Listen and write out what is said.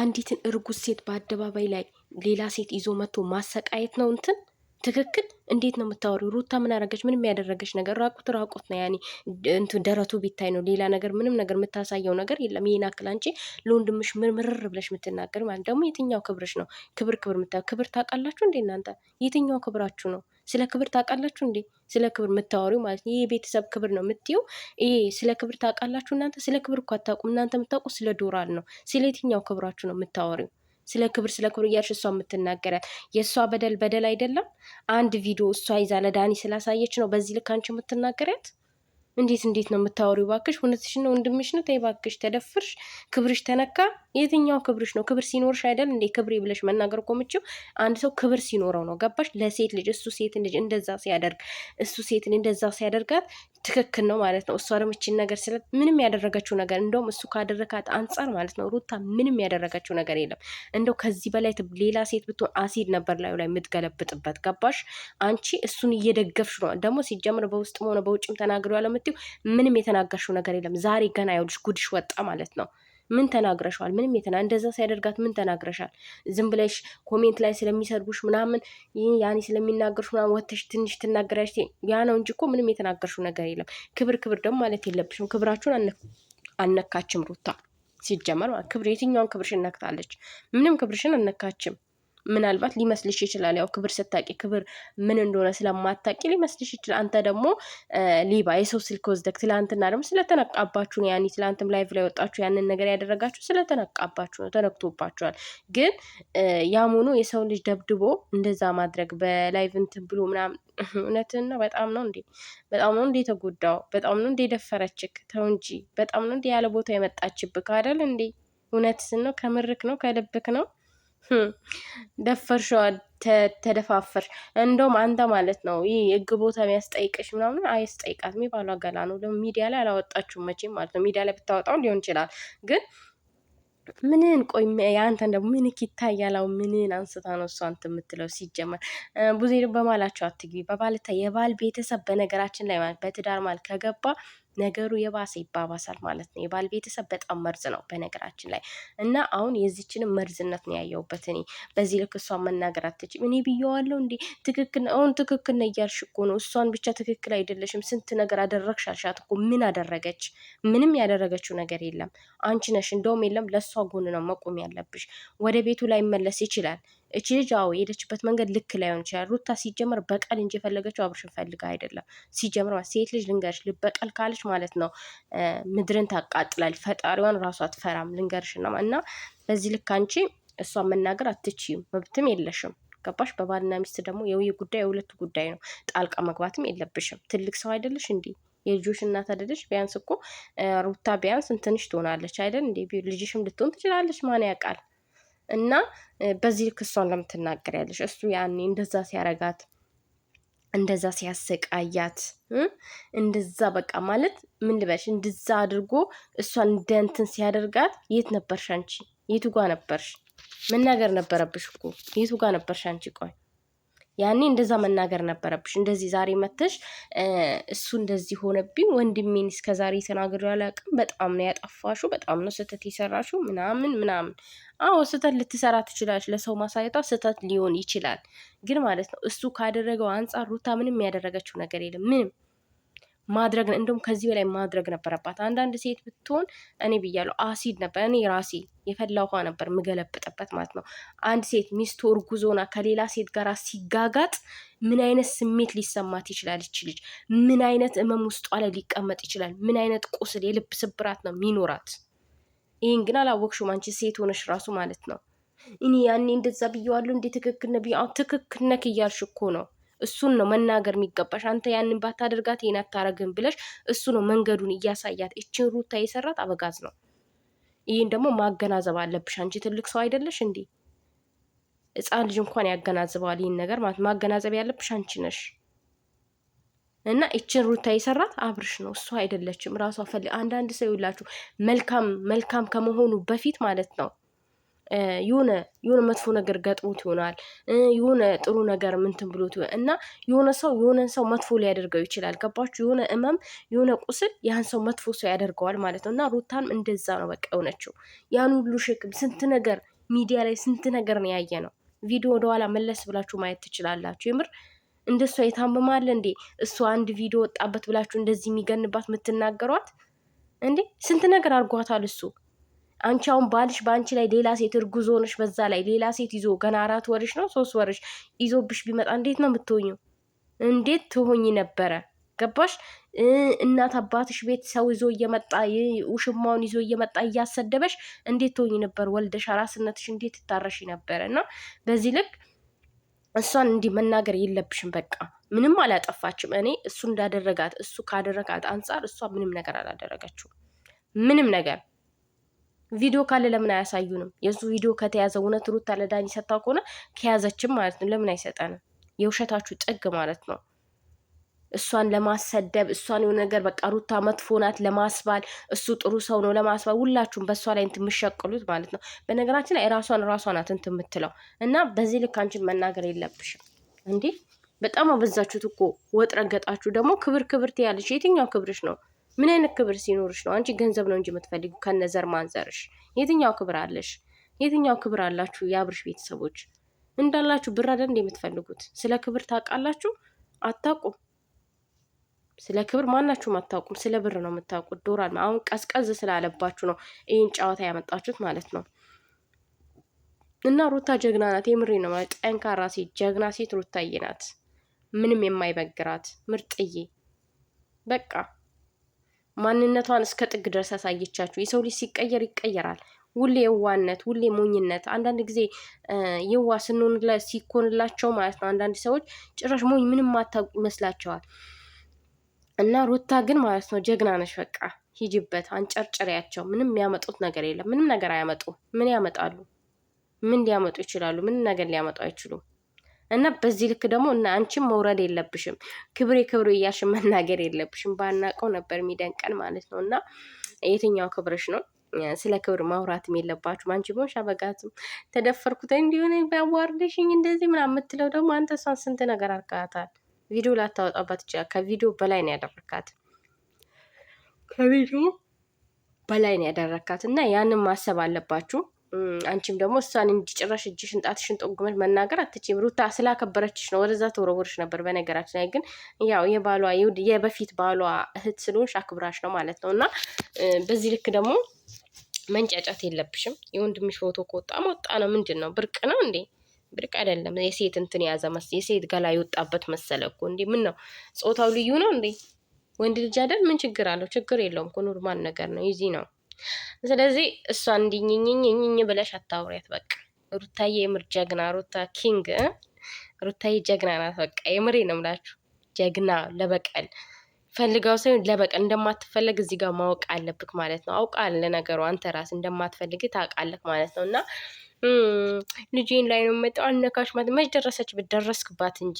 አንዲትን እርጉዝ ሴት በአደባባይ ላይ ሌላ ሴት ይዞ መጥቶ ማሰቃየት ነው እንትን ትክክል? እንዴት ነው የምታወሪው? ሩታ ምን አደረገች? ምንም ያደረገች ነገር ራቁት ነው። ያኔ እንትን ደረቱ ቢታይ ነው። ሌላ ነገር ምንም ነገር የምታሳየው ነገር የለም። ይሄን አክል አንቺ ለወንድምሽ ምርምር ብለሽ የምትናገር ማለት ደግሞ የትኛው ክብርሽ ነው? ክብር ክብር ታውቃላችሁ እንዴ እናንተ? የትኛው ክብራችሁ ነው? ስለ ክብር ታውቃላችሁ እንዴ? ስለ ክብር የምታወሪው ማለት ነው። ይሄ የቤተሰብ ክብር ነው የምትይው። ይሄ ስለ ክብር ታውቃላችሁ እናንተ? ስለ ክብር እኮ አታውቁም እናንተ። የምታውቁ ስለ ዶራል ነው። ስለ የትኛው ክብራችሁ ነው የምታወሪው? ስለ ክብር እያልሽ እሷ የምትናገራት የእሷ በደል አይደለም። አንድ ቪዲዮ እሷ ይዛ ለዳኒ ስላሳየች ነው በዚህ ልክ አንቺ የምትናገሪያት። እንዴት ነው የምታወሪው? ባክሽ እውነትሽ ነው ወንድምሽ ነው። ተይ ባክሽ፣ ተደፍርሽ፣ ክብርሽ ተነካ። የትኛው ክብርሽ ነው? ክብር ሲኖርሽ አይደል እንዴ ክብሬ ብለሽ መናገር እኮ የምችው። አንድ ሰው ክብር ሲኖረው ነው። ገባሽ? ለሴት ልጅ እሱ ሴት ልጅ እንደዛ ሲያደርግ እሱ ሴትን እንደዛ ሲያደርጋት ትክክል ነው ማለት ነው። እሷ ደግሞ ይህችን ነገር ስለ ምንም ያደረገችው ነገር እንደውም እሱ ካደረጋት አንጻር ማለት ነው ሩታ ምንም ያደረገችው ነገር የለም። እንደው ከዚህ በላይ ሌላ ሴት ብትሆን አሲድ ነበር ላዩ ላይ የምትገለብጥበት። ገባሽ? አንቺ እሱን እየደገፍሽ ነው። ደግሞ ሲጀምር በውስጥም ሆነ በውጭም ተናግረው ያለምትው ምንም የተናገርሽው ነገር የለም። ዛሬ ገና ይኸውልሽ ጉድሽ ወጣ ማለት ነው። ምን ተናግረሻል? ምንም እንደዛ ሲያደርጋት ምን ተናግረሻል? ዝም ብለሽ ኮሜንት ላይ ስለሚሰድቡሽ ምናምን ያኔ ስለሚናገርሽ ምናምን ወተሽ ትንሽ ትናገራሽ ያ ነው እንጂ እኮ ምንም የተናገርሽው ነገር የለም። ክብር ደግሞ ማለት የለብሽም። ክብራችሁን አነካችም ሩታ ሲጀመር ማለት ክብር የትኛውን ክብርሽን ነክታለች? ምንም ክብርሽን አነካችም። ምናልባት ሊመስልሽ ይችላል። ያው ክብር ስታቂ ክብር ምን እንደሆነ ስለማታቂ ሊመስልሽ ይችላል። አንተ ደግሞ ሌባ የሰው ስልክ ወስደክ ትላንትና ደግሞ ስለተነቃባችሁ ነው። ያኔ ትላንትም ላይቭ ላይ ወጣችሁ ያንን ነገር ያደረጋችሁ ስለተነቃባችሁ ነው፣ ተነክቶባችኋል። ግን ያም ሆኖ የሰው ልጅ ደብድቦ እንደዛ ማድረግ በላይቭ እንትን ብሎ ምናምን እውነትን ነው። በጣም ነው እንዴ ተጎዳው? በጣም ነው እንዴ ደፈረችክ? ተው እንጂ በጣም ነው እንዴ ያለ ቦታ የመጣችብክ አይደል እንዴ? እውነትን ነው። ከምርክ ነው? ከልብክ ነው? ደፈርሽዋ፣ ተደፋፈር። እንደውም አንተ ማለት ነው ይህ ህግ ቦታ የሚያስጠይቅሽ ምናምን አያስጠይቃት የሚባሉ አገላ ነው። ደግሞ ሚዲያ ላይ አላወጣችሁም መቼም ማለት ነው። ሚዲያ ላይ ብታወጣው ሊሆን ይችላል ግን ምንን ቆይ የአንተን ደግሞ ምንክ ይታያላው? ምንን አንስታ ነው እሷ አንተ የምትለው? ሲጀመር ብዙ በማላቸው አትግቢ። በባልታ የባል ቤተሰብ በነገራችን ላይ ማለት በትዳር ማለት ከገባ ነገሩ የባሰ ይባባሳል ማለት ነው። የባል ቤተሰብ በጣም መርዝ ነው በነገራችን ላይ እና አሁን የዚችንም መርዝነት ነው ያየሁበት እኔ። በዚህ ልክ እሷን መናገር አትችም። እኔ ብየዋለሁ እንዴ ትክክል አሁን ትክክል ነው እያልሽ እኮ ነው። እሷን ብቻ ትክክል አይደለሽም ስንት ነገር አደረግሽ አልሻት እኮ። ምን አደረገች? ምንም ያደረገችው ነገር የለም። አንቺ ነሽ እንደውም የለም ለእሷ ጎን ነው መቆም ያለብሽ። ወደ ቤቱ ላይ መለስ ይችላል። እቺ ልጅ አዎ የሄደችበት መንገድ ልክ ላይሆን ይችላል። ሩታ ሲጀመር በቀል እንጂ የፈለገችው አብርሽን ፈልጋ አይደለም። ሲጀመር ሴት ልጅ ልንገርሽ ልበቀል ካለች ማለት ነው ምድርን ታቃጥላል። ፈጣሪዋን ራሷ አትፈራም። ልንገርሽ ነው እና በዚህ ልክ አንቺ እሷን መናገር አትችይም፣ መብትም የለሽም። ገባሽ? በባልና ሚስት ደግሞ ጉዳይ የሁለቱ ጉዳይ ነው። ጣልቃ መግባትም የለብሽም። ትልቅ ሰው አይደለሽ እንዴ? የልጆች እናት አይደለሽ? ቢያንስ እኮ ሩታ ቢያንስ እንትንሽ ትሆናለች አይደል እንዴ? ልጅሽም ልትሆን ትችላለች። ማን ያውቃል? እና በዚህ ልክ እሷን ለምትናገር ያለሽ እሱ ያኔ እንደዛ ሲያረጋት እንደዛ ሲያሰቃያት እንደዛ በቃ ማለት ምን ልበሽ እንደዛ አድርጎ እሷን እንደንትን ሲያደርጋት የት ነበርሽ አንቺ? የቱ ጋ ነበርሽ? መናገር ነበረብሽ እኮ። የቱ ጋ ነበርሽ አንቺ? ቆይ ያኔ እንደዛ መናገር ነበረብሽ። እንደዚህ ዛሬ መተሽ እሱ እንደዚህ ሆነብኝ ወንድሜን እስከዛሬ ተናግሬ አላውቅም፣ በጣም ነው ያጠፋሹ፣ በጣም ነው ስህተት የሰራሹ ምናምን። አዎ ስህተት ልትሰራ ትችላለች። ለሰው ማሳየቷ ስህተት ሊሆን ይችላል። ግን ማለት ነው እሱ ካደረገው አንጻር ሩታ ምንም ያደረገችው ነገር የለም። ምንም ማድረግ እንደውም ከዚህ በላይ ማድረግ ነበረባት። አንዳንድ ሴት ብትሆን እኔ ብያለሁ አሲድ ነበር እኔ ራሴ የፈላ ውሃ ነበር ምገለብጥበት ማለት ነው። አንድ ሴት ሚስቱ እርጉዞና ከሌላ ሴት ጋር ሲጋጋጥ ምን አይነት ስሜት ሊሰማት ይችላል? ይች ልጅ ምን አይነት እመም ውስጧ ላይ ሊቀመጥ ይችላል? ምን አይነት ቁስል የልብ ስብራት ነው ሚኖራት? ይህን ግን አላወቅሽም አንቺ ሴት ሆነሽ ራሱ ማለት ነው። እኔ ያኔ እንደዛ ብየዋለሁ እንዴ ትክክል ነህ ብዬ ትክክል ነህ እያልሽ እኮ ነው። እሱን ነው መናገር የሚገባሽ። አንተ ያንን ባታደርጋት ይሄን አታረግም ብለሽ እሱ ነው መንገዱን እያሳያት። እችን ሩታ የሰራት አበጋዝ ነው። ይህን ደግሞ ማገናዘብ አለብሽ። አንቺ ትልቅ ሰው አይደለሽ እንዴ? ሕፃን ልጅ እንኳን ያገናዝበዋል ይህን ነገር ማለት ማገናዘብ ያለብሽ አንቺ ነሽ። እና እችን ሩታ የሰራት አብርሽ ነው፣ እሱ አይደለችም። ራሷ አንዳንድ ሰው ይላችሁ መልካም ከመሆኑ በፊት ማለት ነው የሆነ መጥፎ ነገር ገጥሞት ይሆናል፣ የሆነ ጥሩ ነገር ምንትን ብሎት እና የሆነ ሰው መጥፎ ሊያደርገው ይችላል። ገባችሁ? የሆነ እመም የሆነ ቁስል ያን ሰው መጥፎ ሰው ያደርገዋል ማለት ነው። እና ሩታም እንደዛ ነው በቃ የሆነችው። ያን ሁሉ ሸክም ስንት ነገር ሚዲያ ላይ ስንት ነገር ነው ያየ ነው። ቪዲዮ ወደኋላ መለስ ብላችሁ ማየት ትችላላችሁ። የምር እንደሷ የታመማለ እንዴ? እሷ አንድ ቪዲዮ ወጣበት ብላችሁ እንደዚህ የሚገንባት የምትናገሯት እንዴ? ስንት ነገር አድርጓታል እሱ። አንቺ አሁን ባልሽ በአንቺ ላይ ሌላ ሴት እርጉዝ ሆነሽ በዛ ላይ ሌላ ሴት ይዞ ገና 4 ወርሽ ነው 3 ወርሽ ይዞብሽ ቢመጣ እንዴት ነው የምትሆኙ? እንዴት ትሆኝ ነበረ? ገባሽ? እናት አባትሽ ቤት ሰው ይዞ እየመጣ ውሽማውን ይዞ እየመጣ እያሰደበሽ እንዴት ትሆኝ ነበር? ወልደሽ አራስነትሽ እንዴት ትታረሽ ነበረ? እና በዚህ ልክ እሷን እንዲህ መናገር የለብሽም። በቃ ምንም አላጠፋችም። እኔ እሱ እንዳደረጋት እሱ ካደረጋት አንጻር እሷ ምንም ነገር አላደረገችው። ምንም ነገር ቪዲዮ ካለ ለምን አያሳዩንም? የእሱ ቪዲዮ ከተያዘ እውነት ሩታ ለዳኒ ሰጥታው ከሆነ ከያዘችም ማለት ነው ለምን አይሰጠንም? የውሸታችሁ ጥግ ማለት ነው። እሷን ለማሰደብ እሷን የሆነ ነገር በቃ ሩታ መጥፎ ናት ለማስባል እሱ ጥሩ ሰው ነው ለማስባል ሁላችሁም በእሷ ላይ እንትን የምትሸቅሉት ማለት ነው። በነገራችን ላይ ራሷ ናት እንትን የምትለው እና በዚህ ልክ አንቺን መናገር የለብሽም እንዴ። በጣም አበዛችሁት እኮ ወጥ ረገጣችሁ። ደግሞ ክብር ትያለሽ። የትኛው ክብርሽ ነው? ምን አይነት ክብር ሲኖርሽ ነው? አንቺ ገንዘብ ነው እንጂ የምትፈልጊው ከነዘር ማንዘርሽ። የትኛው ክብር አለሽ? የትኛው ክብር አላችሁ? የአብርሽ ቤተሰቦች እንዳላችሁ ብር አይደል እንደ የምትፈልጉት? ስለ ክብር ታውቃላችሁ? አታውቁም። ስለ ክብር ማናችሁም አታውቁም። ስለ ብር ነው የምታውቁት። ዶራል አሁን ቀዝቀዝ ስላለባችሁ ነው ይህን ጨዋታ ያመጣችሁት ማለት ነው። እና ሩታ ጀግና ናት። የምሬ ነው ማለት ጠንካራ ሴት ጀግና ሴት ሩታዬ ናት። ምንም የማይበግራት ምርጥዬ በቃ ማንነቷን እስከ ጥግ ድረስ ያሳየቻችሁ። የሰው ልጅ ሲቀየር ይቀየራል። ሁሌ የዋነት፣ ሁሌ ሞኝነት። አንዳንድ ጊዜ የዋ ሲኮንላቸው ማለት ነው አንዳንድ ሰዎች ጭራሽ ሞኝ ምንም ማታውቁ ይመስላቸዋል። እና ሩታ ግን ማለት ነው ጀግና ነሽ። በቃ ሂጂበት፣ አንጨርጭሪያቸው። ምንም የሚያመጡት ነገር የለም። ምንም ነገር አያመጡም። ምን ያመጣሉ? ምን ሊያመጡ ይችላሉ? ምን ነገር ሊያመጡ አይችሉም። እና በዚህ ልክ ደግሞ እና አንቺም መውረድ የለብሽም። ክብሬ እያልሽ መናገር የለብሽም። ባናቀው ነበር የሚደንቀን ማለት ነው። እና የትኛው ክብርሽ ነው? ስለ ክብር ማውራትም የለባችሁም። አንቺ ቦሽ አበጋትም ተደፈርኩት እንዲሆነ ቢያዋርደሽኝ እንደዚህ ምናምን የምትለው ደግሞ አንተ እሷን ስንት ነገር አርካታል። ቪዲዮ ላታወጣባት ይችላል። ከቪዲዮ በላይ ነው ያደረካት። ከቪዲዮ በላይ ነው ያደረካት እና ያንን ማሰብ አለባችሁ። አንቺም ደግሞ እሷን እንዲጭራሽ እጅሽን ጣትሽን ጠጉመሽ መናገር አትችይም። ሩታ ስላከበረችሽ ነው ወደዛ ተወረወርሽ ነበር። በነገራችን ላይ ግን ያው የበፊት ባሏ እህት ስለሆንሽ አክብራሽ ነው ማለት ነው። እና በዚህ ልክ ደግሞ መንጫጫት የለብሽም። የወንድምሽ ፎቶ ከወጣ መወጣ ነው። ምንድን ነው? ብርቅ ነው እንዴ? ብርቅ አይደለም። የሴት እንትን የያዘ የሴት ገላ የወጣበት መሰለ እኮ እንዴ። ምን ነው? ጾታው ልዩ ነው እንዴ? ወንድ ልጅ አይደል? ምን ችግር አለው? ችግር የለውም እኮ ኖርማል ነገር ነው። ይዚ ነው። ስለዚህ እሷ እንዲኝኝኝኝ ብለሽ አታውሪያት። በቃ ሩታዬ የምር ጀግና፣ ሩታ ኪንግ፣ ሩታዬ ጀግና ናት። በቃ የምሬ ነው የምላችሁ። ጀግና ለበቀል ፈልጋው ሳይሆን ለበቀል እንደማትፈለግ እዚህ ጋር ማወቅ አለብክ ማለት ነው። አውቃል ለነገሩ አንተ ራስ እንደማትፈልግ ታውቃለህ ማለት ነው። እና ልጄን ላይ ነው መጣው አልነካሽ ማለት መች ደረሰች ብደረስክባት እንጂ